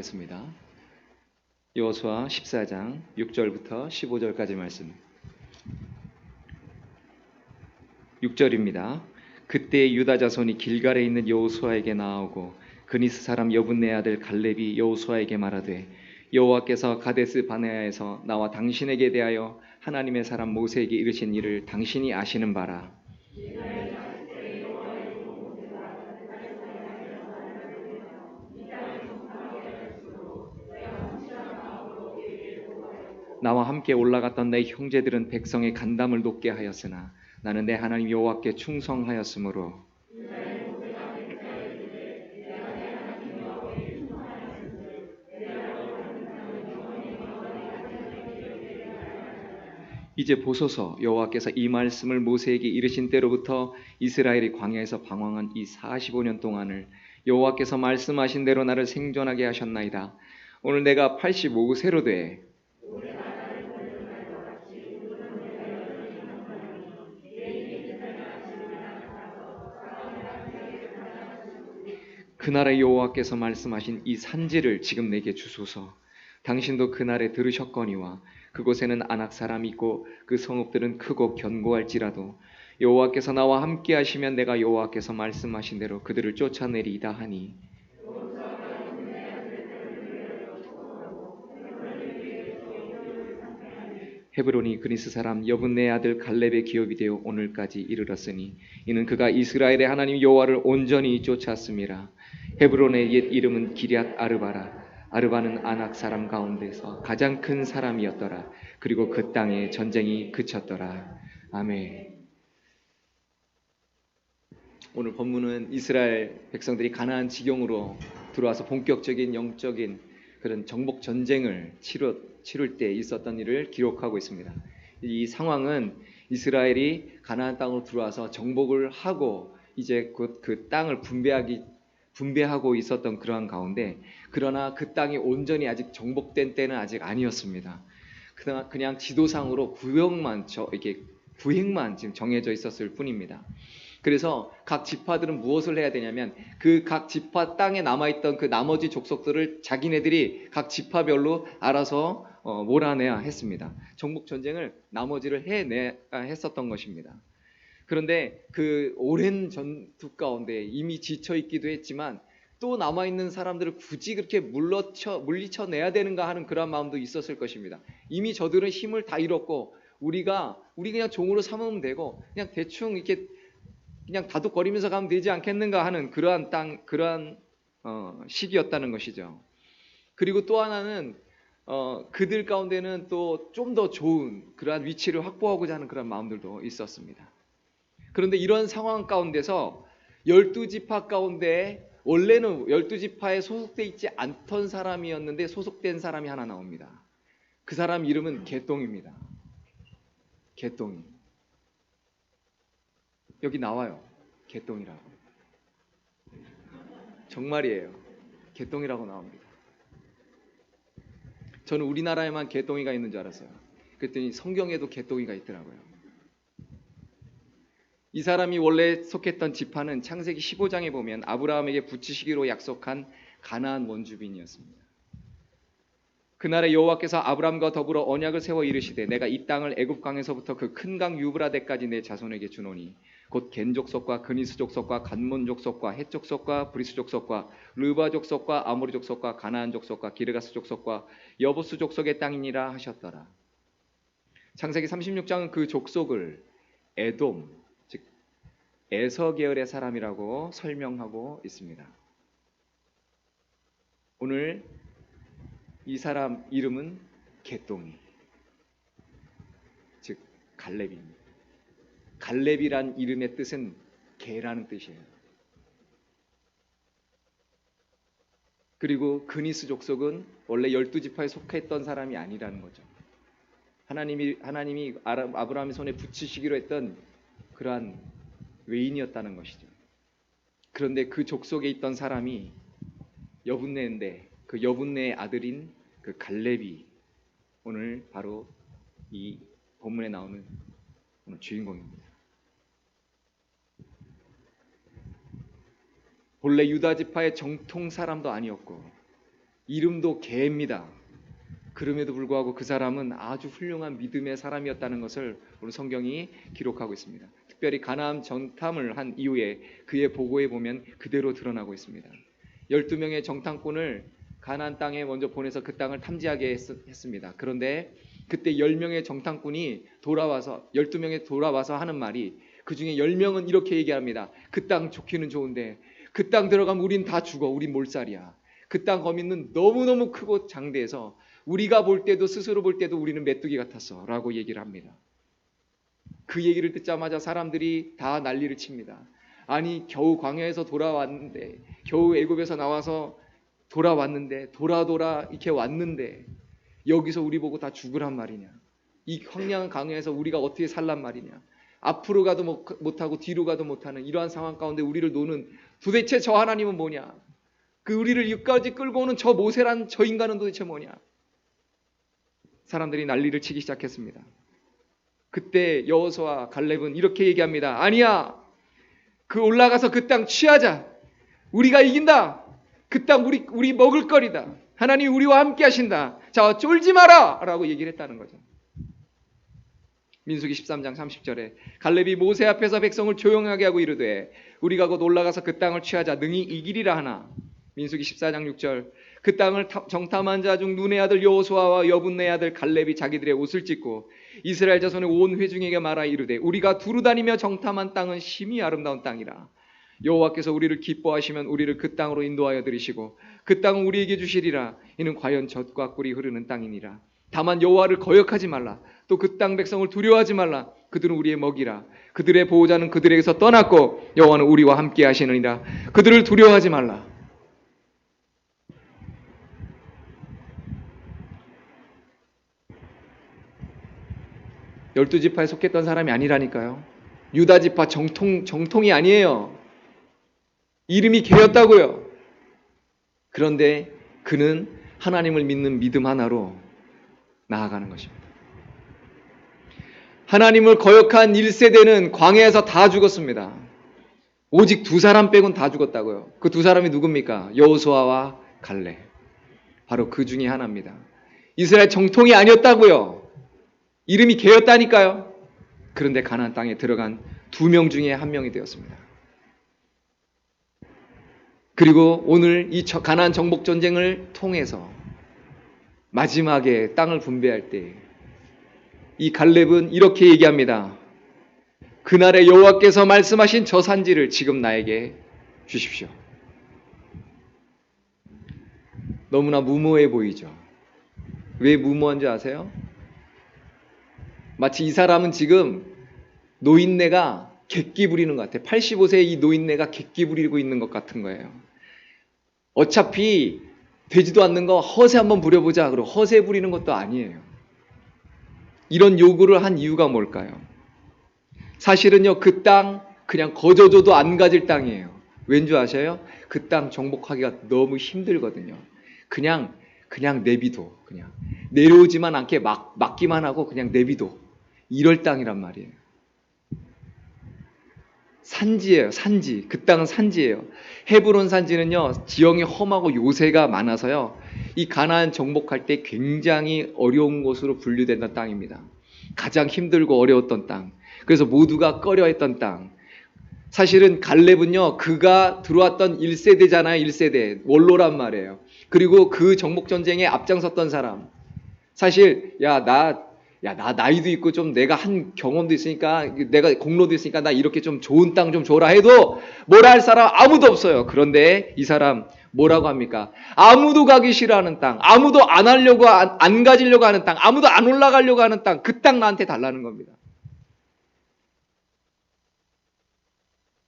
묵상하겠습니다. 여호수아 14장 6절부터 15절까지 말씀. 6절입니다. 그때 유다 자손이 길갈에 있는 여호수아에게 나아오고 그니스 사람 여분네 아들 갈렙이 여호수아에게 말하되 여호와께서 가데스 바네아에서 나와 당신에게 대하여 하나님의 사람 모세에게 이르신 일을 당신이 아시는 바라. 나와 함께 올라갔던 내 형제들은 백성의 간담을 높게 하였으나 나는 내 하나님 여호와께 충성하였으므로 이제 보소서. 여호와께서 이 말씀을 모세에게 이르신 때로부터 이스라엘이 광야에서 방황한 이 45년 동안을 여호와께서 말씀하신 대로 나를 생존하게 하셨나이다. 오늘 내가 85세로 돼 그날의 여호와께서 말씀하신 이 산지를 지금 내게 주소서. 당신도 그날에 들으셨거니와 그곳에는 아낙 사람이 있고 그 성읍들은 크고 견고할지라도 여호와께서 나와 함께 하시면 내가 여호와께서 말씀하신 대로 그들을 쫓아내리이다 하니 헤브론이 그니스 사람 여분네 아들 갈렙의 기업이 되어 오늘까지 이르렀으니 이는 그가 이스라엘의 하나님 여호와를 온전히 쫓았음이라. 헤브론의 옛 이름은 기럇 아르바라. 아르바는 아낙 사람 가운데서 가장 큰 사람이었더라. 그리고 그 땅에 전쟁이 그쳤더라. 아멘. 오늘 본문은 이스라엘 백성들이 가나안 지경으로 들어와서 본격적인 영적인 그런 정복 전쟁을 치룰 때 있었던 일을 기록하고 있습니다. 이 상황은 이스라엘이 가나안 땅으로 들어와서 정복을 하고 이제 곧 그 땅을 분배하고 있었던 그러한 가운데, 그러나 그 땅이 온전히 아직 정복된 때는 아직 아니었습니다. 그냥 지도상으로 구획만 지금 정해져 있었을 뿐입니다. 그래서 각 지파들은 무엇을 해야 되냐면 그 각 지파 땅에 남아있던 그 나머지 족속들을 자기네들이 각 지파별로 알아서 몰아내야 했습니다. 정복 전쟁을 나머지를 해내야 했었던 것입니다. 그런데 그 오랜 전투 가운데 이미 지쳐있기도 했지만 또 남아있는 사람들을 굳이 그렇게 물리쳐내야 되는가 하는 그런 마음도 있었을 것입니다. 이미 저들은 힘을 다 잃었고 우리 그냥 종으로 삼으면 되고 그냥 대충 이렇게 그냥 다독거리면서 가면 되지 않겠는가 하는 그러한 시기였다는 것이죠. 그리고 또 하나는 그들 가운데는 또 좀 더 좋은 그러한 위치를 확보하고자 하는 그런 마음들도 있었습니다. 그런데 이런 상황 가운데서 12지파 가운데 원래는 12지파에 소속돼 있지 않던 사람이었는데 소속된 사람이 하나 나옵니다. 그 사람 이름은 개똥입니다. 개똥이. 여기 나와요. 개똥이라고. 정말이에요. 개똥이라고 나옵니다. 저는 우리나라에만 개똥이가 있는 줄 알았어요. 그랬더니 성경에도 개똥이가 있더라고요. 이 사람이 원래 속했던 지파는 창세기 15장에 보면 아브라함에게 붙이시기로 약속한 가나안 원주민이었습니다. 그날에 여호와께서 아브라함과 더불어 언약을 세워 이르시되 내가 이 땅을 애굽 강에서부터 그 큰 강 유브라데까지 내 자손에게 주노니 곧 겐 족속과 그니스 족속과 간몬 족속과 헷 족속과 브리스 족속과 르바 족속과 아모리 족속과 가나안 족속과 기르가스 족속과 여부스 족속의 땅이니라 하셨더라. 창세기 36장은 그 족속을 에돔, 즉 에서 계열의 사람이라고 설명하고 있습니다. 오늘 이 사람 이름은 개똥이, 즉 갈렙입니다. 갈렙이란 이름의 뜻은 개라는 뜻이에요. 그리고 그니스 족속은 원래 12지파에 속했던 사람이 아니라는 거죠. 하나님이 아브라함의 손에 붙이시기로 했던 그러한 외인이었다는 것이죠. 그런데 그 족속에 있던 사람이 여분네인데 그 여분네의 아들인 그 갈렙이 오늘 바로 이 본문에 나오는 오늘 주인공입니다. 본래 유다 지파의 정통 사람도 아니었고 이름도 개입니다. 그럼에도 불구하고 그 사람은 아주 훌륭한 믿음의 사람이었다는 것을 오늘 성경이 기록하고 있습니다. 특별히 가나안 정탐을 한 이후에 그의 보고에 보면 그대로 드러나고 있습니다. 12명의 정탐꾼을 가나안 땅에 먼저 보내서 그 땅을 탐지하게 했습니다. 그런데 그때 10명의 정탐꾼이 돌아와서 12명이 돌아와서 하는 말이, 그 중에 10명은 이렇게 얘기합니다. 그 땅 좋기는 좋은데 그 땅 들어가면 우린 다 죽어. 우린 몰살이야. 그 땅 거민은 너무너무 크고 장대해서 우리가 볼 때도, 스스로 볼 때도 우리는 메뚜기 같았어 라고 얘기를 합니다. 그 얘기를 듣자마자 사람들이 다 난리를 칩니다. 아니, 겨우 광야에서 돌아왔는데, 겨우 애굽에서 나와서 돌아왔는데, 돌아 이렇게 왔는데 여기서 우리 보고 다 죽으란 말이냐. 이 황량한 광야에서 우리가 어떻게 살란 말이냐. 앞으로 가도 못하고 뒤로 가도 못하는 이러한 상황 가운데 우리를 노는 도대체 저 하나님은 뭐냐. 그 우리를 여기까지 끌고 오는 저 모세란 저 인간은 도대체 뭐냐. 사람들이 난리를 치기 시작했습니다. 그때 여호수아와 갈렙은 이렇게 얘기합니다. 아니야, 그 올라가서 그 땅 취하자. 우리가 이긴다. 그 땅 우리 먹을 거리다. 하나님이 우리와 함께 하신다. 자, 쫄지 마라 라고 얘기를 했다는 거죠. 민수기 13장 30절에 갈렙이 모세 앞에서 백성을 조용하게 하고 이르되 우리가 곧 올라가서 그 땅을 취하자. 능히 이기리라 하나. 민수기 14장 6절 그 땅을 정탐한 자 중 눈의 아들 여호수아와 여분의 아들 갈렙이 자기들의 옷을 찢고 이스라엘 자손의 온 회중에게 말하 이르되 우리가 두루 다니며 정탐한 땅은 심히 아름다운 땅이라. 여호와께서 우리를 기뻐하시면 우리를 그 땅으로 인도하여 들이시고 그 땅은 우리에게 주시리라. 이는 과연 젖과 꿀이 흐르는 땅이니라. 다만 여호와를 거역하지 말라. 또 그 땅 백성을 두려워하지 말라. 그들은 우리의 먹이라. 그들의 보호자는 그들에게서 떠났고 여호와는 우리와 함께 하시느니라. 그들을 두려워하지 말라. 열두 지파에 속했던 사람이 아니라니까요. 유다 지파 정통이 아니에요. 이름이 개였다고요. 그런데 그는 하나님을 믿는 믿음 하나로 나아가는 것입니다. 하나님을 거역한 1세대는 광야에서 다 죽었습니다. 오직 2사람 빼곤 다 죽었다고요. 그 2사람이 누굽니까? 여호수아와 갈렙. 바로 그 중에 하나입니다. 이스라엘 정통이 아니었다고요. 이름이 개였다니까요. 그런데 가나안 땅에 들어간 2명 중에 1명이 되었습니다. 그리고 오늘 이 가나안 정복 전쟁을 통해서 마지막에 땅을 분배할 때 이 갈렙은 이렇게 얘기합니다. 그날에 여호와께서 말씀하신 저 산지를 지금 나에게 주십시오. 너무나 무모해 보이죠. 왜 무모한지 아세요? 마치 이 사람은 지금 노인네가 객기 부리는 것 같아요. 85세의 이 노인네가 객기 부리고 있는 것 같은 거예요. 어차피 되지도 않는 거 허세 한번 부려보자. 그리고 허세 부리는 것도 아니에요. 이런 요구를 한 이유가 뭘까요? 사실은요, 그 땅 그냥 거저줘도 안 가질 땅이에요. 왠지 아셔요? 그 땅 정복하기가 너무 힘들거든요. 그냥 내비둬. 그냥 내려오지만 않게 막기만 하고 그냥 내비둬. 이럴 땅이란 말이에요. 산지예요. 산지. 그 땅은 산지예요. 헤브론 산지는요, 지형이 험하고 요새가 많아서요, 이 가나안 정복할 때 굉장히 어려운 곳으로 분류된 땅입니다. 가장 힘들고 어려웠던 땅. 그래서 모두가 꺼려했던 땅. 사실은 갈렙은요, 그가 들어왔던 1세대잖아요. 1세대. 원로란 말이에요. 그리고 그 정복전쟁에 앞장섰던 사람. 사실 나 나이도 있고 좀 내가 한 경험도 있으니까, 내가 공로도 있으니까 나 이렇게 좀 좋은 땅 좀 줘라 해도 뭐라 할 사람 아무도 없어요. 그런데 이 사람 뭐라고 합니까? 아무도 가기 싫어하는 땅, 아무도 안 가지려고 하는 땅, 아무도 안 올라가려고 하는 땅, 그 땅 나한테 달라는 겁니다.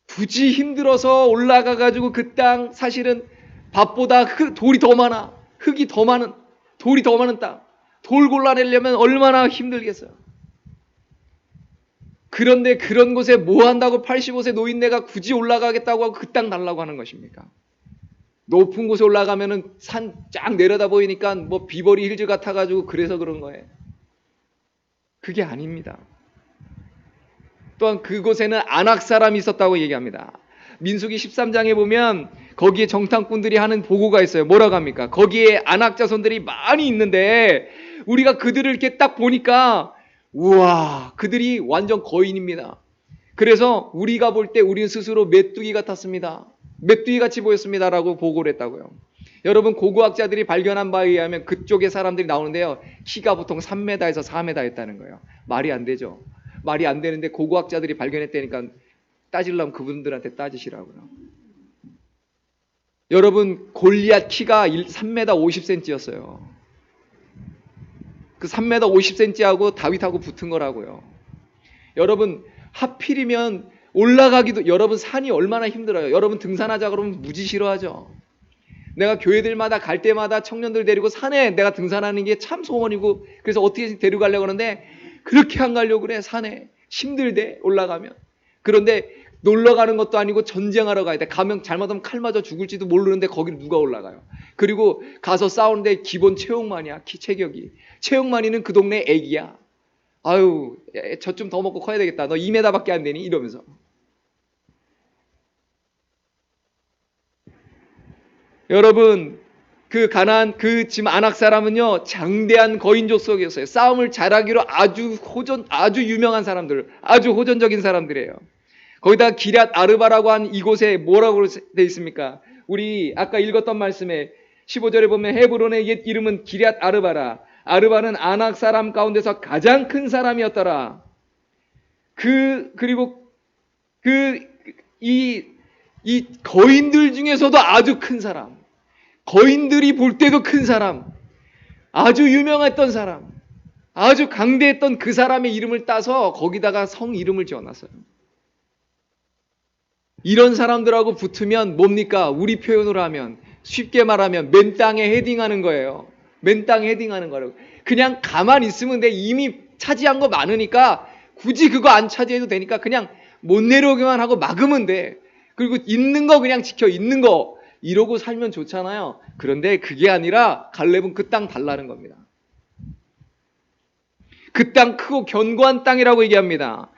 굳이 힘들어서 올라가가지고 그 땅, 사실은 밥보다 돌이 더 많아, 흙이 더 많은, 돌이 더 많은 땅, 돌 골라내려면 얼마나 힘들겠어요. 그런데 그런 곳에 뭐 한다고 85세 노인네가 굳이 올라가겠다고 하고 그 땅 달라고 하는 것입니까? 높은 곳에 올라가면은 산 쫙 내려다 보이니까 뭐 비버리 힐즈 같아가지고 그래서 그런 거예요. 그게 아닙니다. 또한 그곳에는 안악 사람이 있었다고 얘기합니다. 민수기 13장에 보면 거기에 정탐꾼들이 하는 보고가 있어요. 뭐라고 합니까? 거기에 안악 자손들이 많이 있는데 우리가 그들을 이렇게 딱 보니까 우와, 그들이 완전 거인입니다. 그래서 우리가 볼 때 우리는 스스로 메뚜기 같았습니다. 메뚜기 같이 보였습니다라고 보고를 했다고요. 여러분, 고고학자들이 발견한 바에 의하면 그쪽의 사람들이 나오는데요, 키가 보통 3m에서 4m였다는 거예요. 말이 안 되죠. 말이 안 되는데 고고학자들이 발견했다니까 따지려면 그분들한테 따지시라고요. 여러분, 골리앗 키가 3m 50cm였어요. 그 3m 50cm하고 다윗하고 붙은 거라고요. 여러분, 하필이면 올라가기도, 여러분 산이 얼마나 힘들어요. 여러분 등산하자 그러면 무지 싫어하죠. 내가 교회들마다 갈 때마다 청년들 데리고 산에 내가 등산하는 게 참 소원이고, 그래서 어떻게 데려가려고 하는데 그렇게 안 가려고 그래. 산에 힘들대 올라가면. 그런데 놀러 가는 것도 아니고 전쟁하러 가야 돼. 가면 잘못하면 칼 맞아 죽을지도 모르는데 거기를 누가 올라가요. 그리고 가서 싸우는데 기본 체육만이야. 체격이. 체육만이는 그 동네 애기야. 아유, 저 좀 더 먹고 커야 되겠다. 너 2m밖에 안 되니? 이러면서. 여러분, 그 가나안, 그 지금 아낙 사람은요, 장대한 거인족 속이었어요. 싸움을 잘하기로 아주 유명한 사람들, 아주 호전적인 사람들이에요. 거기다 기럇 아르바라고 한 이곳에 뭐라고 돼 있습니까? 우리 아까 읽었던 말씀에 15절에 보면 헤브론의 옛 이름은 기럇 아르바라. 아르바는 아낙 사람 가운데서 가장 큰 사람이었더라. 그리고 이 거인들 중에서도 아주 큰 사람, 거인들이 볼 때도 큰 사람, 아주 유명했던 사람, 아주 강대했던 그 사람의 이름을 따서 거기다가 성 이름을 지어놨어요. 이런 사람들하고 붙으면 뭡니까? 우리 표현으로 하면, 쉽게 말하면 맨 땅에 헤딩하는 거예요. 맨 땅에 헤딩하는 거라고. 그냥 가만히 있으면 돼. 이미 차지한 거 많으니까 굳이 그거 안 차지해도 되니까 그냥 못 내려오기만 하고 막으면 돼. 그리고 있는 거 그냥 지켜, 있는 거. 이러고 살면 좋잖아요. 그런데 그게 아니라 갈렙은 그 땅 달라는 겁니다. 그 땅 크고 견고한 땅이라고 얘기합니다.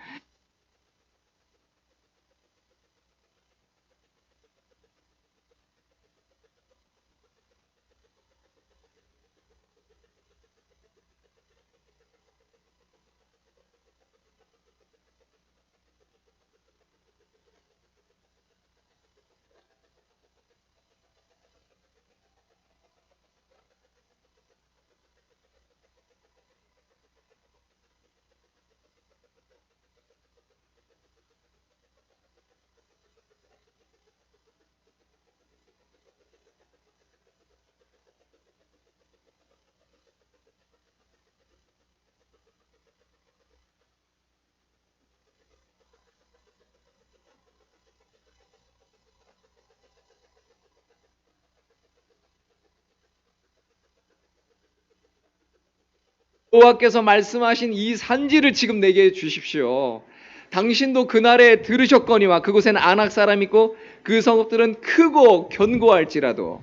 여호와께서 말씀하신 이 산지를 지금 내게 주십시오. 당신도 그날에 들으셨거니와 그곳에는 아낙 사람이 있고 그 성읍들은 크고 견고할지라도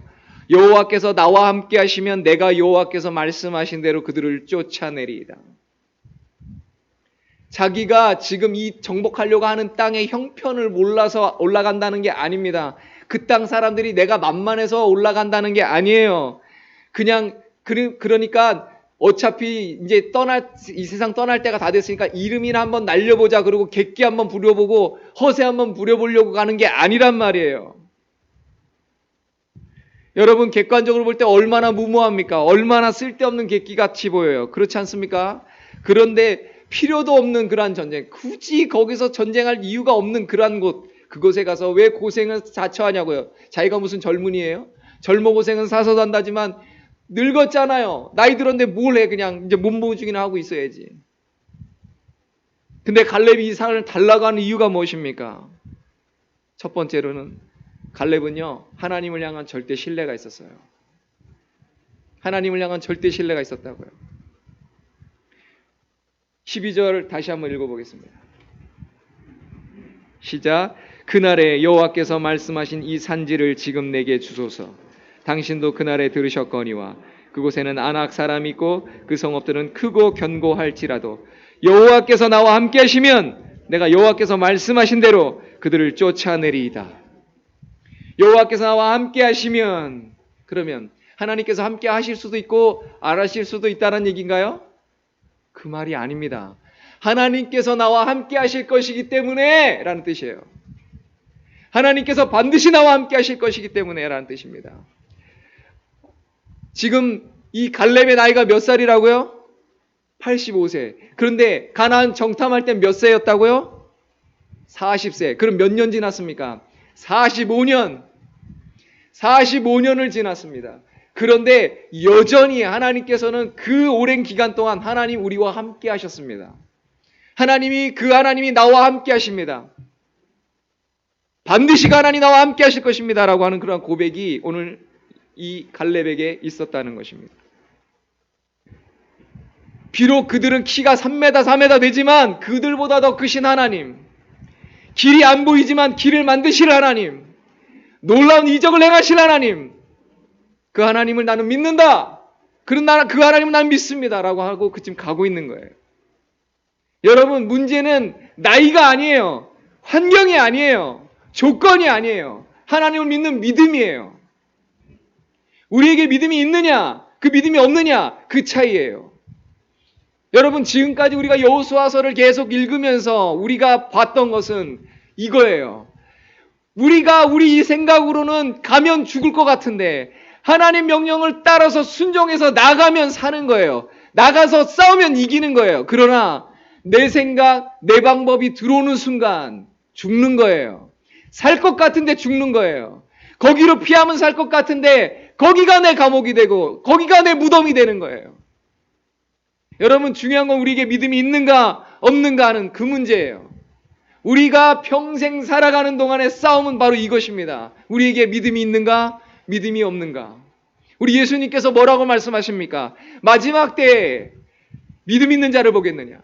여호와께서 나와 함께 하시면 내가 여호와께서 말씀하신 대로 그들을 쫓아내리이다. 자기가 지금 이 정복하려고 하는 땅의 형편을 몰라서 올라간다는 게 아닙니다. 그 땅 사람들이 내가 만만해서 올라간다는 게 아니에요. 그러니까 어차피 이제 이 세상 떠날 때가 다 됐으니까 이름이나 한번 날려보자. 그러고 객기 한번 부려보고 허세 한번 부려보려고 가는 게 아니란 말이에요. 여러분, 객관적으로 볼 때 얼마나 무모합니까? 얼마나 쓸데없는 객기 같이 보여요. 그렇지 않습니까? 그런데 필요도 없는 그러한 전쟁, 굳이 거기서 전쟁할 이유가 없는 그러한 그곳에 가서 왜 고생을 자처하냐고요. 자기가 무슨 젊은이에요? 젊어 고생은 사서도 한다지만 늙었잖아요. 나이 들었는데 뭘 해. 그냥 이제 몸보증이나 하고 있어야지. 근데 갈렙이 이 산을 달라고 하는 이유가 무엇입니까? 첫 번째로는 갈렙은요, 하나님을 향한 절대 신뢰가 있었어요. 하나님을 향한 절대 신뢰가 있었다고요. 12절 다시 한번 읽어보겠습니다. 시작. 그날에 여호와께서 말씀하신 이 산지를 지금 내게 주소서. 당신도 그날에 들으셨거니와 그곳에는 아낙 사람이 있고 그 성읍들은 크고 견고할지라도 여호와께서 나와 함께 하시면 내가 여호와께서 말씀하신 대로 그들을 쫓아내리이다. 여호와께서 나와 함께 하시면, 그러면 하나님께서 함께 하실 수도 있고 안 하실 수도 있다는 얘기인가요? 그 말이 아닙니다. 하나님께서 나와 함께 하실 것이기 때문에 라는 뜻이에요. 하나님께서 반드시 나와 함께 하실 것이기 때문에 라는 뜻입니다. 지금 이 갈렙의 나이가 몇 살이라고요? 85세. 그런데 가나안 정탐할 땐 몇 세였다고요? 40세. 그럼 몇 년 지났습니까? 45년. 45년을 지났습니다. 그런데 여전히 하나님께서는 그 오랜 기간 동안 하나님 우리와 함께 하셨습니다. 하나님이 나와 함께 하십니다. 반드시 가나안이 나와 함께 하실 것입니다 라고 하는 그런 고백이 오늘 이 갈렙에게 있었다는 것입니다. 비록 그들은 키가 3m, 4m 되지만 그들보다 더 크신 하나님, 길이 안 보이지만 길을 만드실 하나님, 놀라운 이적을 행하실 하나님, 그 하나님을 나는 믿는다. 그 하나님을 나는 믿습니다 라고 하고 그쯤 가고 있는 거예요. 여러분, 문제는 나이가 아니에요. 환경이 아니에요. 조건이 아니에요. 하나님을 믿는 믿음이에요. 우리에게 믿음이 있느냐, 그 믿음이 없느냐, 그 차이예요. 여러분, 지금까지 우리가 여호수아서를 계속 읽으면서 우리가 봤던 것은 이거예요. 우리가 우리 생각으로는 가면 죽을 것 같은데 하나님 명령을 따라서 순종해서 나가면 사는 거예요. 나가서 싸우면 이기는 거예요. 그러나 내 생각, 내 방법이 들어오는 순간 죽는 거예요. 살 것 같은데 죽는 거예요. 거기로 피하면 살 것 같은데 거기가 내 감옥이 되고 거기가 내 무덤이 되는 거예요. 여러분, 중요한 건 우리에게 믿음이 있는가 없는가 하는 그 문제예요. 우리가 평생 살아가는 동안의 싸움은 바로 이것입니다. 우리에게 믿음이 있는가 믿음이 없는가. 우리 예수님께서 뭐라고 말씀하십니까? 마지막 때에 믿음 있는 자를 보겠느냐.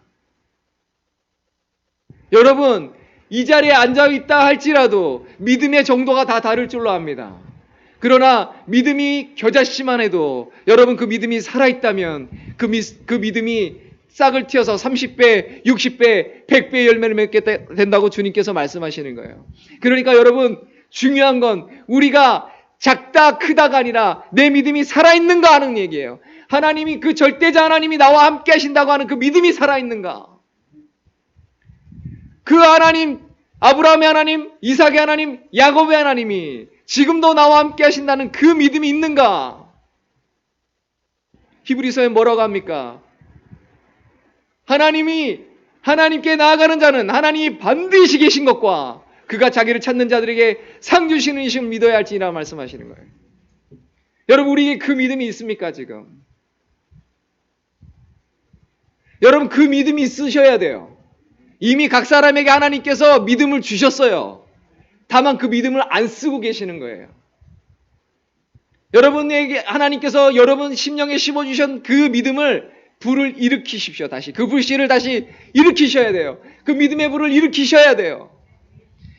여러분, 이 자리에 앉아있다 할지라도 믿음의 정도가 다 다를 줄로 압니다. 그러나 믿음이 겨자씨만 해도 여러분, 그 믿음이 살아있다면 그 믿음이 싹을 틔어서 30배, 60배, 100배의 열매를 맺게 된다고 주님께서 말씀하시는 거예요. 그러니까 여러분, 중요한 건 우리가 작다 크다가 아니라 내 믿음이 살아있는가 하는 얘기예요. 하나님이, 그 절대자 하나님이 나와 함께 하신다고 하는 그 믿음이 살아있는가. 그 하나님, 아브라함의 하나님, 이삭의 하나님, 야곱의 하나님이 지금도 나와 함께 하신다는 그 믿음이 있는가? 히브리서에 뭐라고 합니까? 하나님께 나아가는 자는 하나님이 반드시 계신 것과 그가 자기를 찾는 자들에게 상 주시는 이심을 믿어야 할지니라 말씀하시는 거예요. 여러분, 우리에게 그 믿음이 있습니까 지금? 여러분, 그 믿음이 있으셔야 돼요. 이미 각 사람에게 하나님께서 믿음을 주셨어요. 다만 그 믿음을 안 쓰고 계시는 거예요. 여러분에게 하나님께서 여러분 심령에 심어주신 그 믿음을, 불을 일으키십시오. 다시 그 불씨를 다시 일으키셔야 돼요. 그 믿음의 불을 일으키셔야 돼요.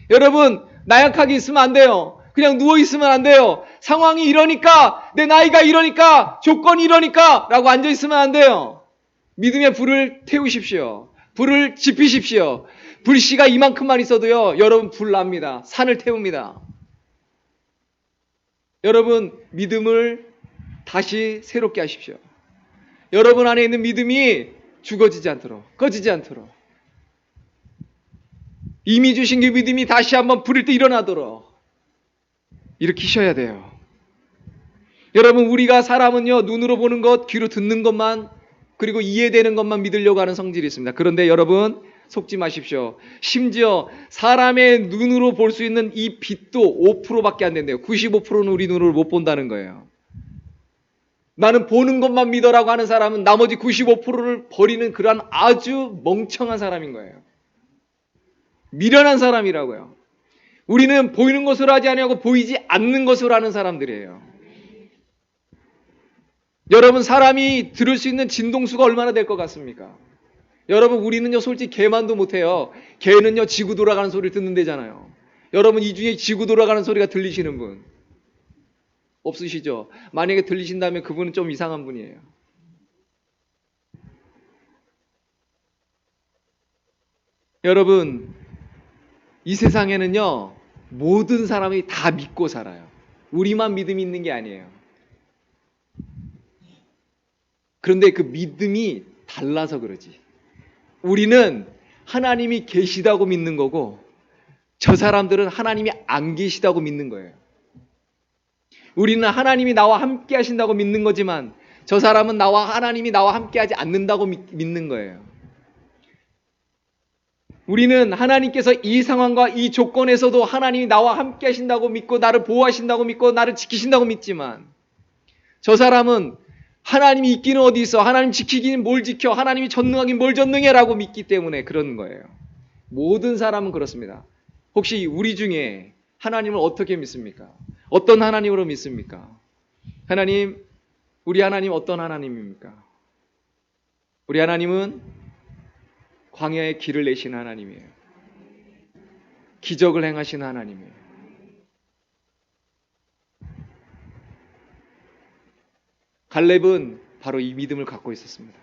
여러분, 나약하게 있으면 안 돼요. 그냥 누워있으면 안 돼요. 상황이 이러니까, 내 나이가 이러니까, 조건이 이러니까 라고 앉아있으면 안 돼요. 믿음의 불을 태우십시오. 불을 지피십시오. 불씨가 이만큼만 있어도요, 여러분 불 납니다. 산을 태웁니다. 여러분, 믿음을 다시 새롭게 하십시오. 여러분 안에 있는 믿음이 죽어지지 않도록, 꺼지지 않도록, 이미 주신 그 믿음이 다시 한번 불일 때 일어나도록 일으키셔야 돼요. 여러분, 우리가 사람은요, 눈으로 보는 것, 귀로 듣는 것만, 그리고 이해되는 것만 믿으려고 하는 성질이 있습니다. 그런데 여러분, 속지 마십시오. 심지어 사람의 눈으로 볼 수 있는 이 빛도 5%밖에 안 된대요. 95%는 우리 눈으로 못 본다는 거예요. 나는 보는 것만 믿어라고 하는 사람은 나머지 95%를 버리는 그러한 아주 멍청한 사람인 거예요. 미련한 사람이라고요. 우리는 보이는 것으로 하지 아니하고 보이지 않는 것으로 하는 사람들이에요. 여러분, 사람이 들을 수 있는 진동수가 얼마나 될 것 같습니까? 여러분, 우리는요, 솔직히 개만도 못해요. 개는요, 지구 돌아가는 소리를 듣는다잖아요. 여러분, 이 중에 지구 돌아가는 소리가 들리시는 분 없으시죠? 만약에 들리신다면 그분은 좀 이상한 분이에요. 여러분, 이 세상에는요, 모든 사람이 다 믿고 살아요. 우리만 믿음이 있는 게 아니에요. 그런데 그 믿음이 달라서 그러지. 우리는 하나님이 계시다고 믿는 거고 저 사람들은 하나님이 안 계시다고 믿는 거예요. 우리는 하나님이 나와 함께 하신다고 믿는 거지만 저 사람은 하나님이 나와 함께 하지 않는다고 믿는 거예요. 우리는 하나님께서 이 상황과 이 조건에서도 하나님이 나와 함께 하신다고 믿고 나를 보호하신다고 믿고 나를 지키신다고 믿지만 저 사람은 하나님이 있기는 어디 있어? 하나님 지키기는 뭘 지켜? 하나님이 전능하긴 뭘 전능해? 라고 믿기 때문에 그런 거예요. 모든 사람은 그렇습니다. 혹시 우리 중에 하나님을 어떻게 믿습니까? 어떤 하나님으로 믿습니까? 우리 하나님 어떤 하나님입니까? 우리 하나님은 광야에 길을 내신 하나님이에요. 기적을 행하신 하나님이에요. 갈렙은 바로 이 믿음을 갖고 있었습니다.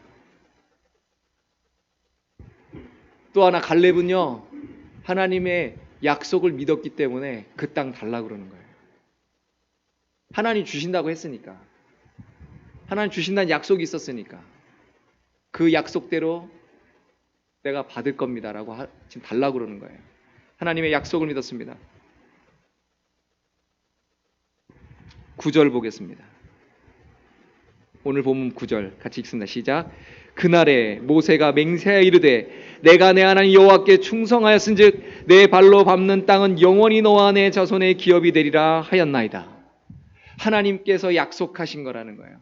또 하나 갈렙은요, 하나님의 약속을 믿었기 때문에 그 땅 달라고 그러는 거예요. 하나님 주신다고 했으니까. 하나님 주신다는 약속이 있었으니까. 그 약속대로 내가 받을 겁니다라고 지금 달라고 그러는 거예요. 하나님의 약속을 믿었습니다. 9절 보겠습니다. 오늘 본문 9절 같이 읽습니다. 시작. 그날에 모세가 맹세하여 이르되 내가 내 하나님 여호와께 충성하였은즉 내 발로 밟는 땅은 영원히 너와 내 자손의 기업이 되리라 하였나이다. 하나님께서 약속하신 거라는 거예요.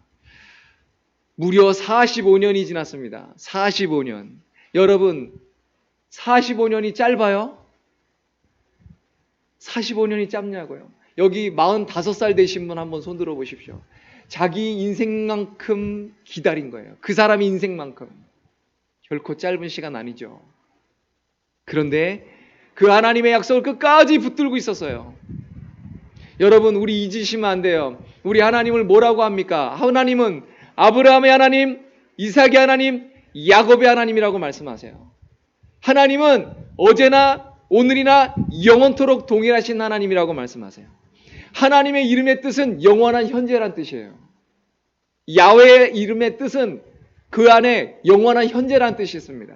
무려 45년이 지났습니다. 45년. 여러분 45년이 짧아요? 45년이 짧냐고요? 여기 45살 되신 분 한번 손 들어 보십시오. 자기 인생만큼 기다린 거예요. 그 사람의 인생만큼. 결코 짧은 시간 아니죠. 그런데 그 하나님의 약속을 끝까지 붙들고 있었어요. 여러분 우리 잊으시면 안 돼요. 우리 하나님을 뭐라고 합니까? 하나님은 아브라함의 하나님, 이삭의 하나님, 야곱의 하나님이라고 말씀하세요. 하나님은 어제나 오늘이나 영원토록 동일하신 하나님이라고 말씀하세요. 하나님의 이름의 뜻은 영원한 현재란 뜻이에요. 야훼의 이름의 뜻은 그 안에 영원한 현재란 뜻이 있습니다.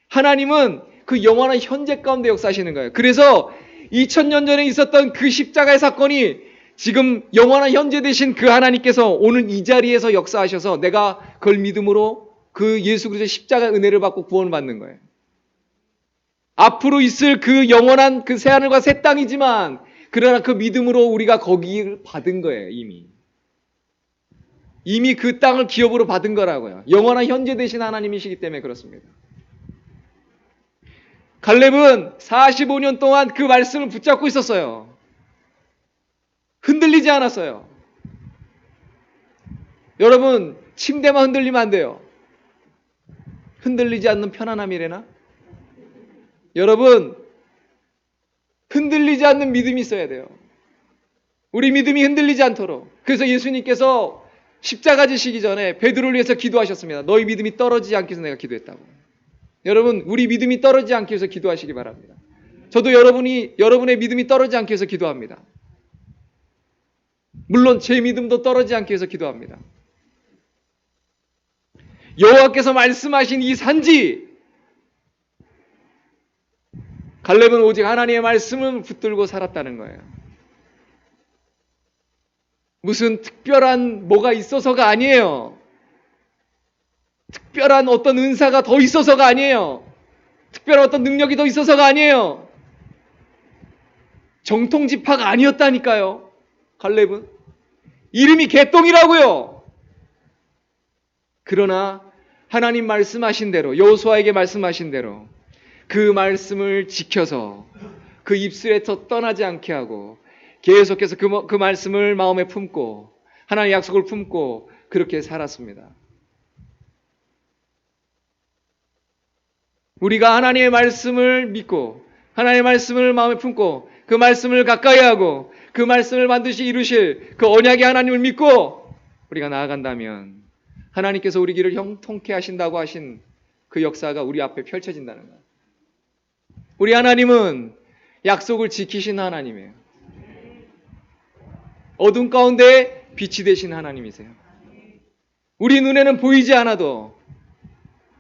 하나님은 그 영원한 현재 가운데 역사하시는 거예요. 그래서 2000년 전에 있었던 그 십자가의 사건이 지금 영원한 현재 되신 그 하나님께서 오늘 이 자리에서 역사하셔서 내가 그걸 믿음으로 그 예수 그리스도의 십자가의 은혜를 받고 구원을 받는 거예요. 앞으로 있을 그 영원한 그 새하늘과 새 땅이지만 그러나 그 믿음으로 우리가 거기를 받은 거예요. 이미 그 땅을 기업으로 받은 거라고요. 영원한 현재 되신 하나님이시기 때문에 그렇습니다. 갈렙은 45년 동안 그 말씀을 붙잡고 있었어요. 흔들리지 않았어요. 여러분 침대만 흔들리면 안 돼요. 흔들리지 않는 편안함이래나? 여러분 흔들리지 않는 믿음이 있어야 돼요. 우리 믿음이 흔들리지 않도록. 그래서 예수님께서 십자가 지시기 전에 베드로를 위해서 기도하셨습니다. 너희 믿음이 떨어지지 않기 위해서 내가 기도했다고. 여러분 우리 믿음이 떨어지지 않기 위해서 기도하시기 바랍니다. 저도 여러분의 믿음이 떨어지지 않기 위해서 기도합니다. 물론 제 믿음도 떨어지지 않기 위해서 기도합니다. 여호와께서 말씀하신 이 산지 갈렙은 오직 하나님의 말씀을 붙들고 살았다는 거예요. 무슨 특별한 뭐가 있어서가 아니에요. 특별한 어떤 은사가 더 있어서가 아니에요. 특별한 어떤 능력이 더 있어서가 아니에요. 정통지파가 아니었다니까요. 갈렙은. 이름이 개똥이라고요. 그러나 하나님 말씀하신 대로 여호수아에게 말씀하신 대로 그 말씀을 지켜서 그 입술에서 떠나지 않게 하고 계속해서 그 말씀을 마음에 품고 하나님의 약속을 품고 그렇게 살았습니다. 우리가 하나님의 말씀을 믿고 하나님의 말씀을 마음에 품고 그 말씀을 가까이 하고 그 말씀을 반드시 이루실 그 언약의 하나님을 믿고 우리가 나아간다면 하나님께서 우리 길을 형통케 하신다고 하신 그 역사가 우리 앞에 펼쳐진다는 거예요. 우리 하나님은 약속을 지키신 하나님이에요. 어둠 가운데 빛이 되신 하나님이세요. 우리 눈에는 보이지 않아도,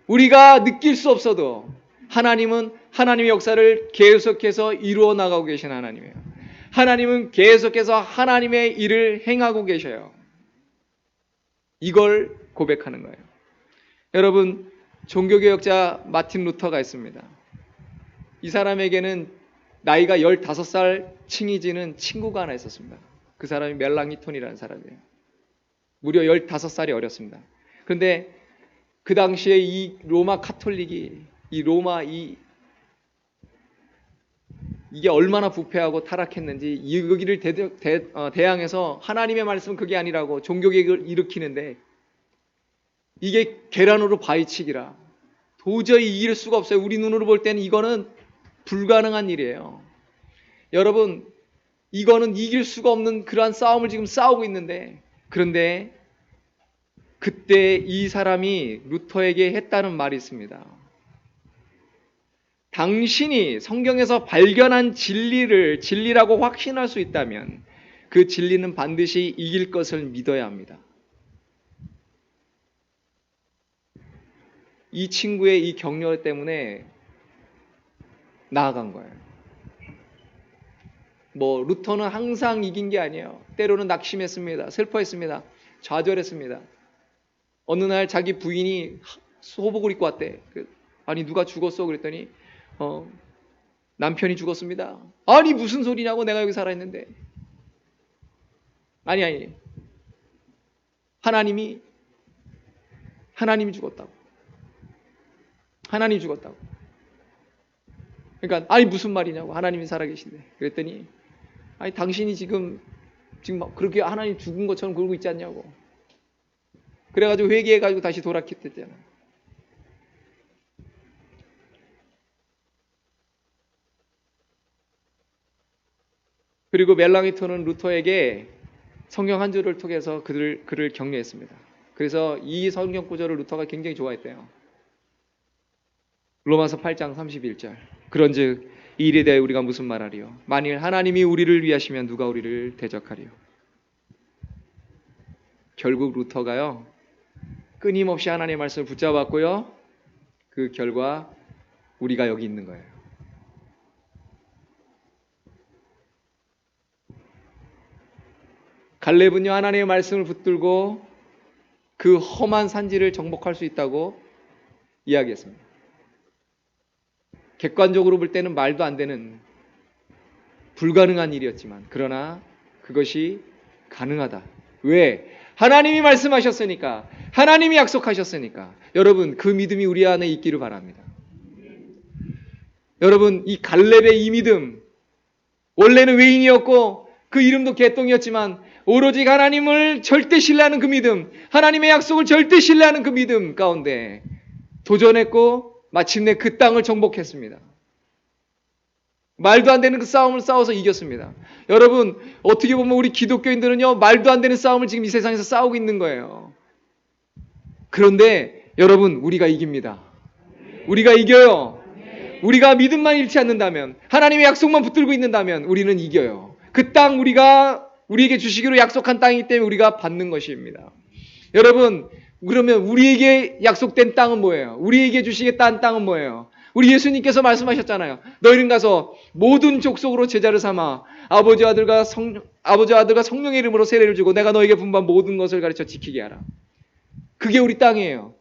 우리가 느낄 수 없어도 하나님은 하나님의 역사를 계속해서 이루어 나가고 계신 하나님이에요. 하나님은 계속해서 하나님의 일을 행하고 계셔요. 이걸 고백하는 거예요. 여러분, 종교개혁자 마틴 루터가 있습니다. 이 사람에게는 나이가 15살 층이 지는 친구가 하나 있었습니다. 그 사람이 멜랑이톤이라는 사람이에요. 무려 15살이 어렸습니다. 그런데 그 당시에 이 로마 카톨릭이, 이게 얼마나 부패하고 타락했는지 여기를 대항해서 하나님의 말씀은 그게 아니라고 종교개혁을 일으키는데, 이게 계란으로 바위치기라 도저히 이길 수가 없어요. 우리 눈으로 볼 때는 이거는 불가능한 일이에요. 여러분, 이거는 이길 수가 없는 그러한 싸움을 지금 싸우고 있는데, 그런데 그때 이 사람이 루터에게 했다는 말이 있습니다. 당신이 성경에서 발견한 진리라고 확신할 수 있다면 그 진리는 반드시 이길 것을 믿어야 합니다. 이 친구의 이 격려 때문에 나아간 거예요. 루터는 항상 이긴 게 아니에요. 때로는 낙심했습니다. 슬퍼했습니다. 좌절했습니다. 어느 날 자기 부인이 소복을 입고 왔대. 아니, 누가 죽었어? 그랬더니 남편이 죽었습니다. 아니, 무슨 소리냐고, 내가 여기 살아있는데. 아니, 하나님이 죽었다고. 하나님이 죽었다고. 그러니까 아니, 무슨 말이냐고, 하나님이 살아계신데. 그랬더니 아니, 당신이 지금 막 그렇게 하나님 죽은 것처럼 그러고 있지 않냐고. 그래가지고 회개해가지고 다시 돌아켰댔잖아요. 그리고 멜랑이톤은 루터에게 성경 한 줄을 통해서 그를 격려했습니다. 그래서 이 성경 구절을 루터가 굉장히 좋아했대요. 로마서 8장 31절. 그런즉 이 일에 대해 우리가 무슨 말하리요? 만일 하나님이 우리를 위하시면 누가 우리를 대적하리요? 결국 루터가요, 끊임없이 하나님의 말씀을 붙잡았고요, 그 결과 우리가 여기 있는 거예요. 갈렙은요, 하나님의 말씀을 붙들고 그 험한 산지를 정복할 수 있다고 이야기했습니다. 객관적으로 볼 때는 말도 안 되는 불가능한 일이었지만, 그러나 그것이 가능하다. 왜? 하나님이 말씀하셨으니까, 하나님이 약속하셨으니까. 여러분, 그 믿음이 우리 안에 있기를 바랍니다. 여러분, 이 갈렙의 이 믿음, 원래는 외인이었고 그 이름도 개똥이었지만 오로지 하나님을 절대 신뢰하는 그 믿음, 하나님의 약속을 절대 신뢰하는 그 믿음 가운데 도전했고 마침내 그 땅을 정복했습니다. 말도 안 되는 그 싸움을 싸워서 이겼습니다. 여러분, 어떻게 보면 우리 기독교인들은요, 말도 안 되는 싸움을 지금 이 세상에서 싸우고 있는 거예요. 그런데 여러분, 우리가 이깁니다. 우리가 이겨요. 우리가 믿음만 잃지 않는다면, 하나님의 약속만 붙들고 있는다면 우리는 이겨요. 그 땅, 우리에게 주시기로 약속한 땅이기 때문에 우리가 받는 것입니다. 여러분, 그러면 우리에게 약속된 땅은 뭐예요? 우리에게 주시겠다는 땅은 뭐예요? 우리 예수님께서 말씀하셨잖아요. 너희는 가서 모든 족속으로 제자를 삼아 아버지와 아들과 성령의 이름으로 세례를 주고 내가 너에게 분부한 모든 것을 가르쳐 지키게 하라. 그게 우리 땅이에요.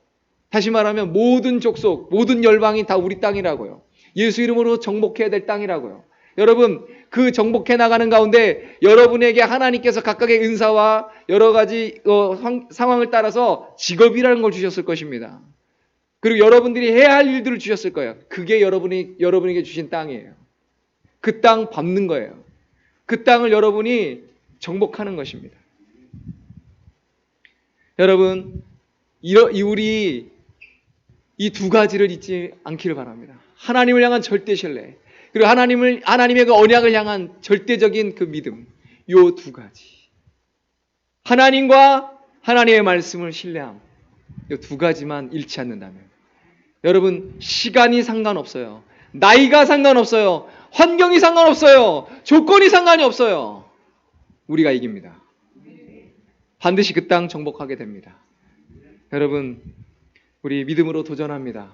다시 말하면 모든 족속, 모든 열방이 다 우리 땅이라고요. 예수 이름으로 정복해야 될 땅이라고요. 여러분, 그 정복해 나가는 가운데 여러분에게 하나님께서 각각의 은사와 여러 가지 상황을 따라서 직업이라는 걸 주셨을 것입니다. 그리고 여러분들이 해야 할 일들을 주셨을 거예요. 그게 여러분에게 주신 땅이에요. 그 땅 밟는 거예요. 그 땅을 여러분이 정복하는 것입니다. 여러분, 우리 이 두 가지를 잊지 않기를 바랍니다. 하나님을 향한 절대 신뢰, 그리고 하나님의 그 언약을 향한 절대적인 그 믿음, 요 두 가지. 하나님과 하나님의 말씀을 신뢰함, 요 두 가지만 잃지 않는다면, 여러분, 시간이 상관없어요. 나이가 상관없어요. 환경이 상관없어요. 조건이 상관이 없어요. 우리가 이깁니다. 반드시 그 땅 정복하게 됩니다. 여러분, 우리 믿음으로 도전합니다.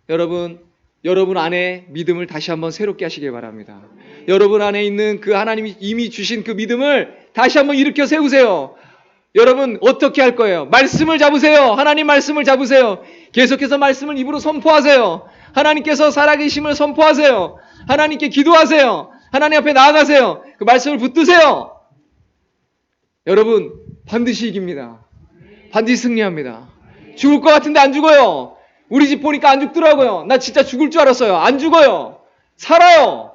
여러분 안에 믿음을 다시 한번 새롭게 하시길 바랍니다. 여러분 안에 있는 그 하나님이 이미 주신 그 믿음을 다시 한번 일으켜 세우세요. 여러분 어떻게 할 거예요? 말씀을 잡으세요. 하나님 말씀을 잡으세요. 계속해서 말씀을 입으로 선포하세요. 하나님께서 살아계심을 선포하세요. 하나님께 기도하세요. 하나님 앞에 나아가세요. 그 말씀을 붙드세요. 여러분 반드시 이깁니다. 반드시 승리합니다. 죽을 것 같은데 안 죽어요. 우리 집 보니까 안 죽더라고요. 나 진짜 죽을 줄 알았어요. 안 죽어요. 살아요.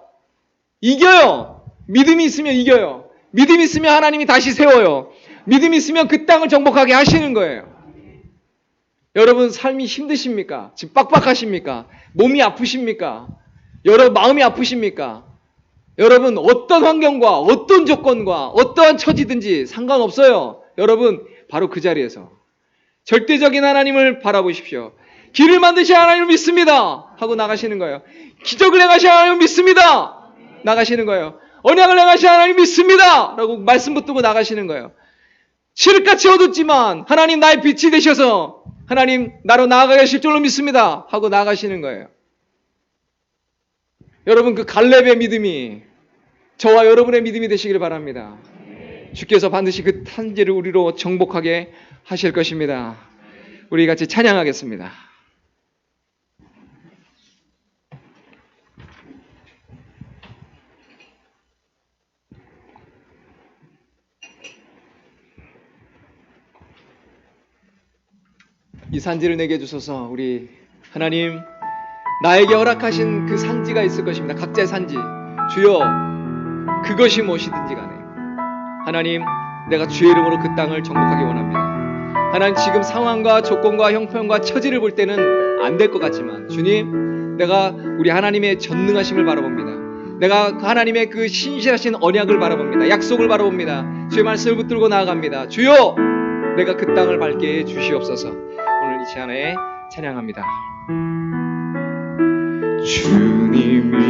이겨요. 믿음이 있으면 이겨요. 믿음이 있으면 하나님이 다시 세워요. 믿음이 있으면 그 땅을 정복하게 하시는 거예요. 여러분 삶이 힘드십니까? 지금 빡빡하십니까? 몸이 아프십니까? 여러분 마음이 아프십니까? 여러분 어떤 환경과 어떤 조건과 어떠한 처지든지 상관없어요. 여러분 바로 그 자리에서 절대적인 하나님을 바라보십시오. 길을 만드신 하나님을 믿습니다 하고 나가시는 거예요. 기적을 행하신 하나님을 믿습니다 나가시는 거예요. 언약을 행하신 하나님을 믿습니다 라고 말씀 붙들고 나가시는 거예요. 칠흑같이 어둡지만 하나님 나의 빛이 되셔서 하나님 나로 나아가게 하실 줄로 믿습니다 하고 나가시는 거예요. 여러분 그 갈렙의 믿음이 저와 여러분의 믿음이 되시길 바랍니다. 주께서 반드시 그 탄지를 우리로 정복하게 하실 것입니다. 우리 같이 찬양하겠습니다. 이 산지를 내게 주소서. 우리 하나님 나에게 허락하신 그 산지가 있을 것입니다. 각자의 산지. 주여 그것이 무엇이든지 간에 하나님 내가 주의 이름으로 그 땅을 정복하기 원합니다. 하나님 지금 상황과 조건과 형편과 처지를 볼 때는 안 될 것 같지만 주님 내가 우리 하나님의 전능하심을 바라봅니다. 내가 하나님의 그 신실하신 언약을 바라봅니다. 약속을 바라봅니다. 주의 말씀을 붙들고 나아갑니다. 주여 내가 그 땅을 밟게 해 주시옵소서. 오늘 이 시간에 찬양합니다. 주님이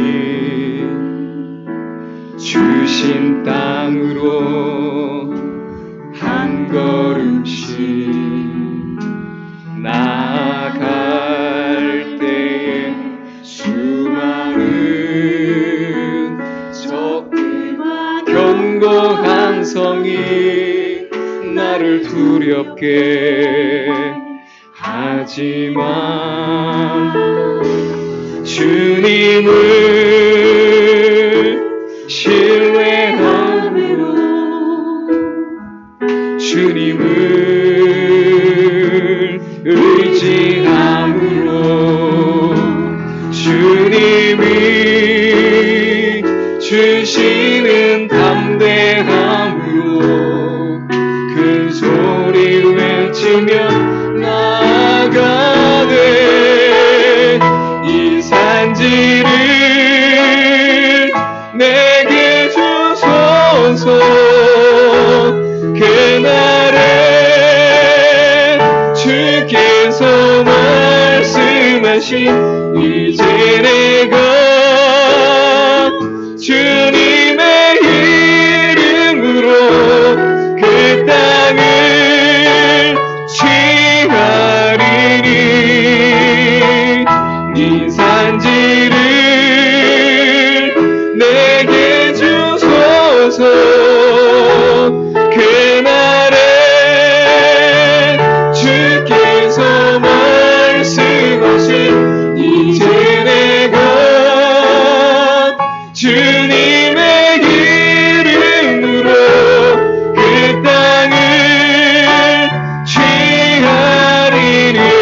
주신 땅으로 한 걸음씩 나아갈 때에 수많은 적들과 견고한 성이 나를 두렵게 하지만 주님을 신뢰함으로 주님을 의지함으로 주님이 주시는 담대함으로 큰 소리 외치며 나아가네. 이 산지를 내게 주소서. 그날에 주께서 말씀하신 이제 내가 주님의 이름으로 그 땅을 취하리니. 이 산지를 내게 주소서. 그날에 주께서 말씀하신 이제 내가 주님의 이름으로 그 땅을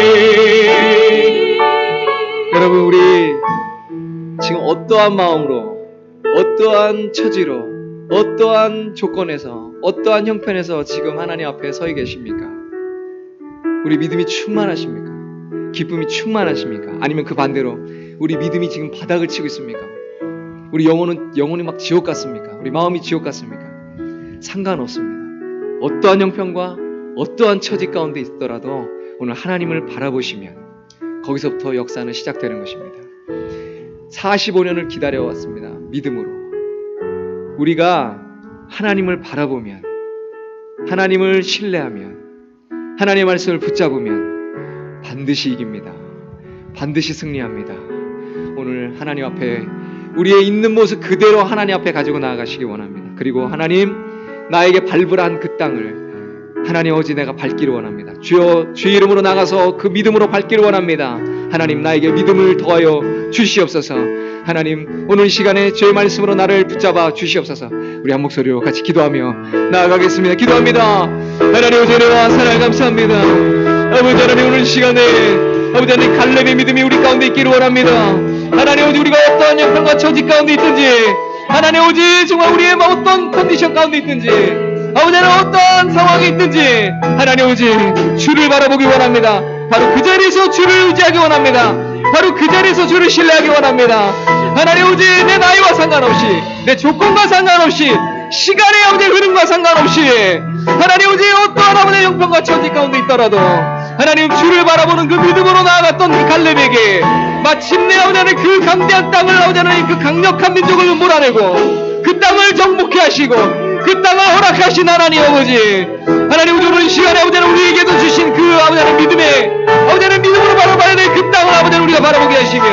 취하리니. 여러분 우리 지금 어떠한 마음으로 어떠한 처지로 어떠한 조건에서 어떠한 형편에서 지금 하나님 앞에 서 계십니까? 우리 믿음이 충만하십니까? 기쁨이 충만하십니까? 아니면 그 반대로 우리 믿음이 지금 바닥을 치고 있습니까? 우리 영혼이 막 지옥 같습니까? 우리 마음이 지옥 같습니까? 상관없습니다. 어떠한 형편과 어떠한 처지 가운데 있더라도 오늘 하나님을 바라보시면 거기서부터 역사는 시작되는 것입니다. 45년을 기다려왔습니다. 믿음으로 우리가 하나님을 바라보면, 하나님을 신뢰하면, 하나님의 말씀을 붙잡으면 반드시 이깁니다. 반드시 승리합니다. 오늘 하나님 앞에 우리의 있는 모습 그대로 하나님 앞에 가지고 나아가시기 원합니다. 그리고 하나님, 나에게 밟으란 그 땅을 하나님 아버지 내가 밟기를 원합니다. 주여, 주의 이름으로 나가서 그 믿음으로 밟기를 원합니다. 하나님, 나에게 믿음을 더하여 주시옵소서. 하나님, 오늘 시간에 주의 말씀으로 나를 붙잡아 주시옵소서. 우리 한 목소리로 같이 기도하며 나아가겠습니다. 기도합니다. 하나님, 오전에와 사랑 감사합니다. 아버지 하나님, 오늘 시간에 아버지 하나님, 갈렙의 믿음이 우리 가운데 있기를 원합니다. 하나님, 오직 우리가 어떠한 형편과 처지 가운데 있든지, 하나님, 오직 정말 우리의 어떤 컨디션 가운데 있든지, 아버지 하나님, 어떠한 상황이 있든지, 하나님, 오직 주를 바라보기 원합니다. 바로 그 자리에서 주를 의지하기 원합니다. 바로 그 자리에서 주를 신뢰하기 원합니다. 하나님, 오직 내 나이와 상관없이, 내 조건과 상관없이, 시간의 아버지 흐름과 상관없이, 하나님, 오직 어떠한 아버지 형편과 처지 가운데 있더라도 하나님, 주를 바라보는 그 믿음으로 나아갔던 그 갈렙에게 마침내 아버지 하나님, 그 강대한 땅을 아버지 하나님, 그 강력한 민족을 몰아내고 그 땅을 정복케 하시고 그 땅을 허락하신 하나님 아버지, 하나님, 오늘 시간에 아버지 하나님, 우리에게도 주신 그 아버지 하나님 믿음에 아버지 하나님, 믿음으로 바라봐야 될 그 땅을 아버지 하나님, 우리가 바라보게 하시며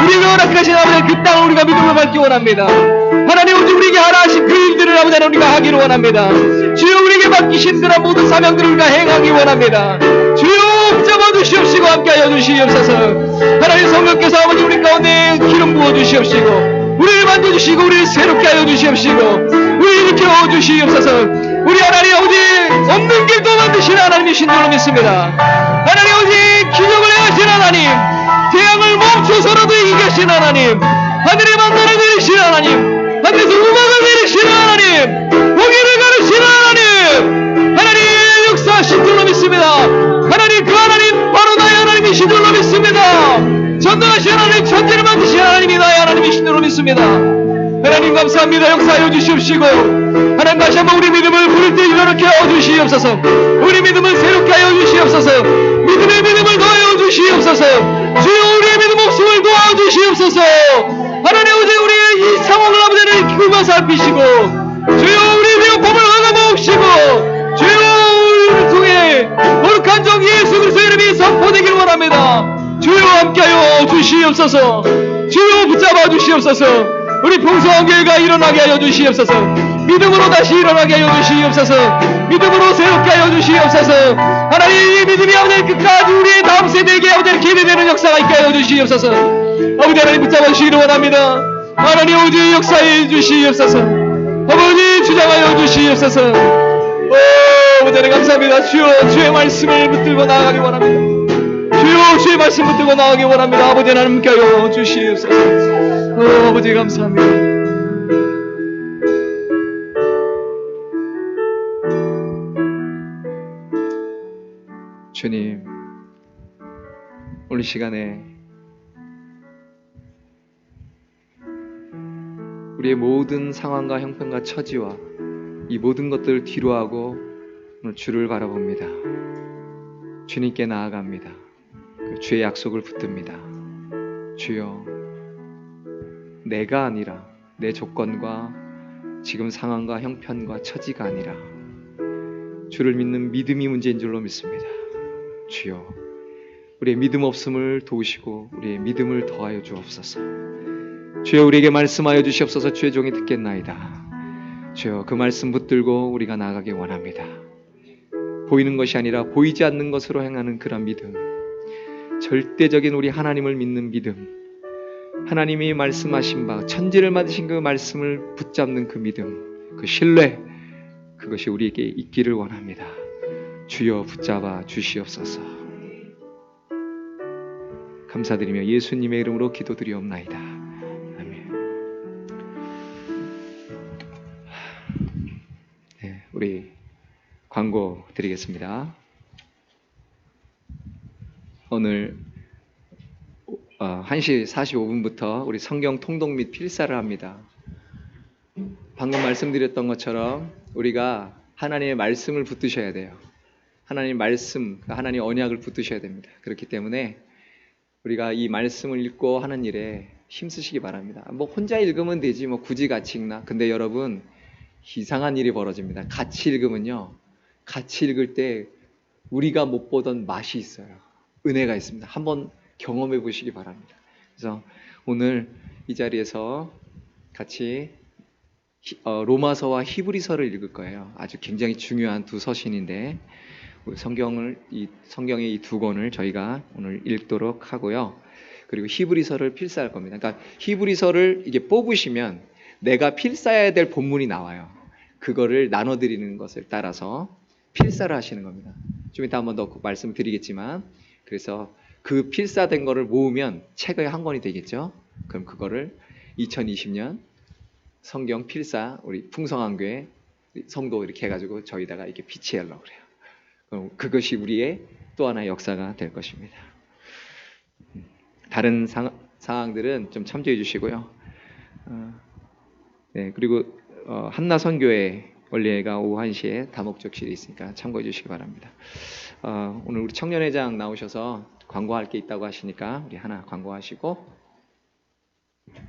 우리에게 허락하신 아버지 하나님, 그 땅을 우리가 믿음으로 밟기 원합니다. 하나님, 오직 우리에게 하라 하신 그 일들을 아버지 하나님, 우리가 하기를 원합니다. 주여, 우리에게 맡기신 그런 모든 사명들을 우리가 행하기 원합니다. 주여, 붙잡아 주시옵시고 함께하여 주시옵소서. 하나님, 성령께서 아버지 우리 가운데 기름 부어 주시옵시고 우리를 만져주시고 우리를 새롭게 하여 주시옵시고 우리를 일으켜 주시옵소서. 우리 하나님 아버지, 없는 길도 만드시는 하나님이신 줄로 믿습니다. 하나님 아버지, 기적을 행하신 하나님, 태양을 멈춰서라도 이기게 하신 하나님, 하늘의 만나를 내리신 하나님, 하늘에서 음악을 내리시는 하나님, 보기를 가르치는 하나님, 하나님의 역사하신 줄로 믿습니다. 하나님, 그 하나님 바로 나의 하나님이신 줄로 믿습니다. 전능하신 하나님, 천지를 만드신 하나님이 나의 하나님이신 줄로 믿습니다. 하나님, 감사합니다. 역사하여 주시옵시고 하나님, 다시 한번 우리 믿음을 부를 때 일어나게 하여 주시옵소서. 우리 믿음을 새롭게 하여 주시옵소서. 믿음의 믿음을 더하여 주시옵소서. 주여, 우리의 믿음 목숨을 도와 주시옵소서. 하나님, 오직 우리의 이 상황을 아버지 하나님 기구가 살피시고 주여, 우리의 배고픔을 얻어먹으시고 주여, 우리를 통해 거룩한 종 예수 그리스도의 이름이 선포되기를 원합니다. 주여, 함께하여 주시옵소서. 주여, 붙잡아 주시옵소서. 우리 풍성교회가 일어나게 하여 주시옵소서. 믿음으로 다시 일어나게 하여 주시옵소서. 믿음으로 새롭게 하여 주시옵소서. 하나님, 이 믿음이 아버지 끝까지 우리의 다음 세대에게 아버지 기대되는 역사가 있게 하여 주시옵소서. 아버지 하나님, 붙잡아 주시기를 원합니다. 하나님, 오직 역사해 주시옵소서. 아버지, 주장하여 주시옵소서. 아버지 하나님, 감사합니다. 주여, 주의 말씀을 붙들고 나아가기 원합니다. 주여, 주의 말씀 붙들고 나아가기 원합니다. 아버지 하나님, 함께하여 주시옵소서. 아버지, 감사합니다. 주님, 오늘 시간에 우리의 모든 상황과 형편과 처지와 이 모든 것들을 뒤로하고 오늘 주를 바라봅니다. 주님께 나아갑니다. 그 주의 약속을 붙듭니다. 주여, 내가 아니라 내 조건과 지금 상황과 형편과 처지가 아니라 주를 믿는 믿음이 문제인 줄로 믿습니다. 주여, 우리의 믿음 없음을 도우시고 우리의 믿음을 더하여 주옵소서. 주여, 우리에게 말씀하여 주시옵소서. 주의 종이 듣겠나이다. 주여, 그 말씀 붙들고 우리가 나아가기 원합니다. 보이는 것이 아니라 보이지 않는 것으로 행하는 그런 믿음, 절대적인 우리 하나님을 믿는 믿음, 하나님이 말씀하신 바 천지를 만드신 그 말씀을 붙잡는 그 믿음, 그 신뢰, 그것이 우리에게 있기를 원합니다. 주여, 붙잡아 주시옵소서. 감사드리며 예수님의 이름으로 기도드리옵나이다. 아멘. 네, 우리 광고 드리겠습니다. 오늘 1시 45분부터 우리 성경 통독 및 필사를 합니다. 방금 말씀드렸던 것처럼 우리가 하나님의 말씀을 붙드셔야 돼요. 하나님의 말씀, 하나님의 언약을 붙드셔야 됩니다. 그렇기 때문에 우리가 이 말씀을 읽고 하는 일에 힘쓰시기 바랍니다. 뭐 혼자 읽으면 되지 뭐 굳이 같이 읽나? 근데 여러분 이상한 일이 벌어집니다. 같이 읽으면요, 같이 읽을 때 우리가 못 보던 맛이 있어요. 은혜가 있습니다. 한번 경험해 보시기 바랍니다. 그래서 오늘 이 자리에서 같이 로마서와 히브리서를 읽을 거예요. 아주 굉장히 중요한 두 서신인데 성경의 이 두 권을 저희가 오늘 읽도록 하고요. 그리고 히브리서를 필사할 겁니다. 그러니까 히브리서를 이게 뽑으시면 내가 필사해야 될 본문이 나와요. 그거를 나눠드리는 것을 따라서 필사를 하시는 겁니다. 좀 이따 한번 더 말씀드리겠지만, 그래서 그 필사된 거를 모으면 책의 한 권이 되겠죠. 그럼 그거를 2020년 성경 필사 우리 풍성한교회 성도 이렇게 해가지고 저희다가 이렇게 비치하려고 그래요. 그럼 그것이 우리의 또 하나의 역사가 될 것입니다. 다른 사항들은 좀 참조해 주시고요. 네, 그리고 한나 선교회 원리회가 오후 1시에 다목적실이 있으니까 참고해 주시기 바랍니다. 오늘 우리 청년회장 나오셔서 광고할 게 있다고 하시니까 우리 하나 광고하시고, 네.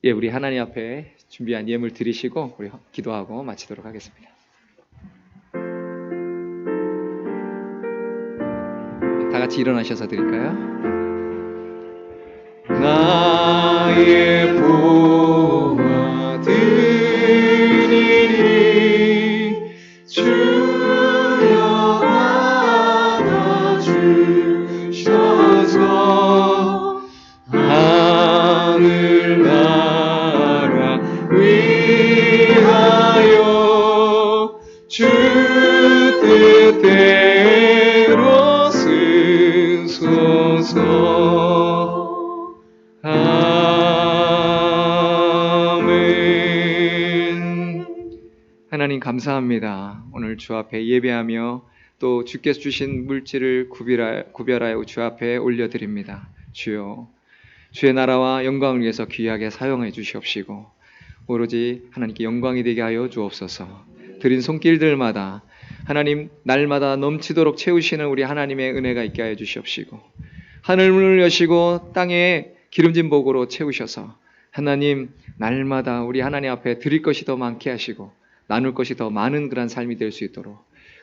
예, 우리 하나님 앞에 준비한 예물 드리시고 우리 기도하고 마치도록 하겠습니다. 다 같이 일어나셔서 드릴까요? 나의 보화 드리니 주여 안아주셔서 하늘나라 위하여 주 뜻대로 쓰소서. 아멘. 하나님 감사합니다. 오늘 주 앞에 예배하며 또 주께서 주신 물질을 구별하여 주 앞에 올려드립니다. 주여, 주의 나라와 영광을 위해서 귀하게 사용해 주시옵시고 오로지 하나님께 영광이 되게 하여 주옵소서. 드린 손길들마다 하나님 날마다 넘치도록 채우시는 우리 하나님의 은혜가 있게 하여 주시옵시고 하늘문을 여시고 땅에 기름진 복으로 채우셔서 하나님 날마다 우리 하나님 앞에 드릴 것이 더 많게 하시고 나눌 것이 더 많은 그런 삶이 될 수 있도록,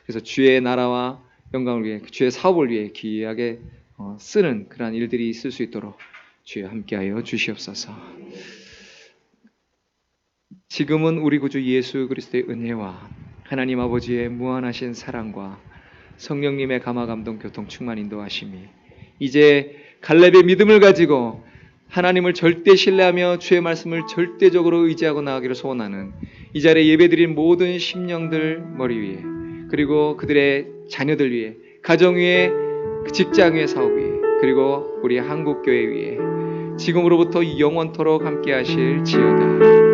그래서 주의 나라와 영광을 위해 주의 사업을 위해 귀하게 쓰는 그러한 일들이 있을 수 있도록 주여 함께하여 주시옵소서. 지금은 우리 구주 예수 그리스도의 은혜와 하나님 아버지의 무한하신 사랑과 성령님의 감화 감동 교통 충만 인도하심이 이제 갈렙의 믿음을 가지고 하나님을 절대 신뢰하며 주의 말씀을 절대적으로 의지하고 나아가기를 소원하는 이 자리에 예배드린 모든 심령들 머리 위에, 그리고 그들의 자녀들 위에, 가정 위에, 직장 위에, 사업 위에, 그리고 우리 한국교회 위에 지금으로부터 영원토록 함께 하실 지어다.